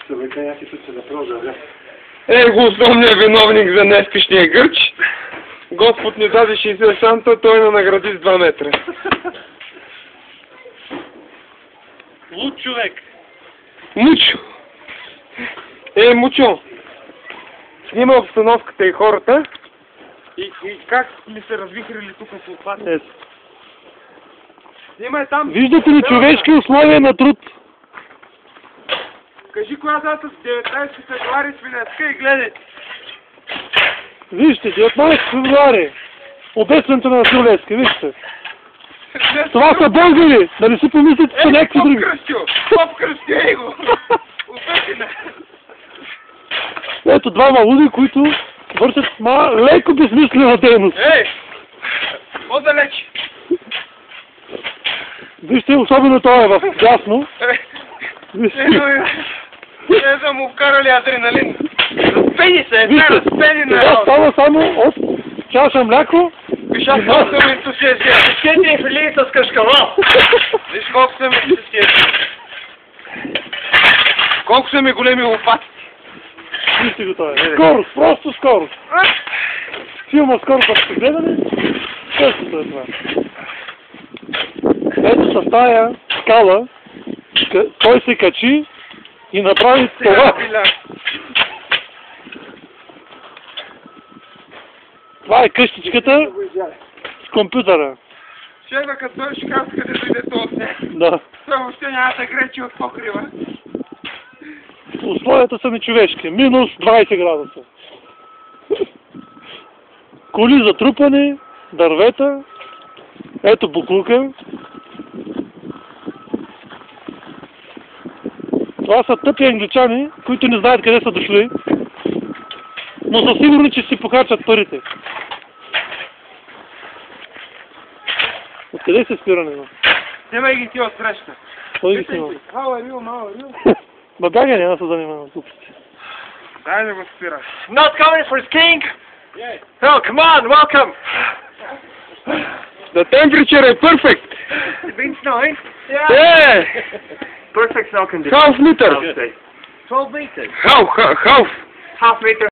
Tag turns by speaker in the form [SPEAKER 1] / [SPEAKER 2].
[SPEAKER 1] Съвека някакви тут се напрода,
[SPEAKER 2] Го основният виновник за неспешния гърч. Господ ни даде 60 санта, той на награди с 2 метра.
[SPEAKER 1] Луд човек!
[SPEAKER 2] Мучо! Мучо! Снима обстановката и хората. И как ми се развихрили тук в отпадък. Снимай там.
[SPEAKER 1] Виждате ли човешки условия на труд?
[SPEAKER 2] Кажи коя дата с 19 февруари свинецка и гледай.
[SPEAKER 1] Вижте, 19 февруари. Обесването на Свилецка, вижте. Това са българи! Да не си помислите, че са някакви други.
[SPEAKER 2] Поп Кръстю, го! Обесина!
[SPEAKER 1] Ето двама луди, които вършат леко безмислена дейност.
[SPEAKER 2] По-далеч!
[SPEAKER 1] Вижте, особено това е в дясно.
[SPEAKER 2] Не да му вкарали адреналин. Разпени се, разпени на
[SPEAKER 1] това става само от чаша мляко.
[SPEAKER 2] Виж, аз колко съм ентусиазиран. Четири филии с кашкавал. Виж колко съм ентусиазиран. Колко са ми големи лопати.
[SPEAKER 1] Вижте го това. Скорост, просто скорост. Филма скоро като сте гледали, същото е това. Ето с тая скала, той се качи и направи това. Това е къщичката с компютъра.
[SPEAKER 2] Шега, като той ще казва къде дойде този сняг.
[SPEAKER 1] Да.
[SPEAKER 2] Той въобще няма да гречи от покрива.
[SPEAKER 1] Условията са нечовешки. Минус 20 градуса. Коли за трупане, дървета. Ето буклука. Това са тъпи англичани, които не знаят къде са дошли. Но са сигурни, че си покачат парите. Откъде се спира него?
[SPEAKER 2] Снимай ги ти от среща.
[SPEAKER 1] Той ги снимал.
[SPEAKER 2] How are you?
[SPEAKER 1] Ма бяга няма да се занимава с глупости.
[SPEAKER 2] Дай да го спира.
[SPEAKER 3] Not coming for his king? Yeah. Oh, come on, welcome.
[SPEAKER 2] The temperature is perfect.
[SPEAKER 3] It's been snowing?
[SPEAKER 2] Yeah.
[SPEAKER 3] Perfect snow conditions.
[SPEAKER 2] Half meter.
[SPEAKER 3] 12 meters.
[SPEAKER 2] Half.
[SPEAKER 3] Half meter.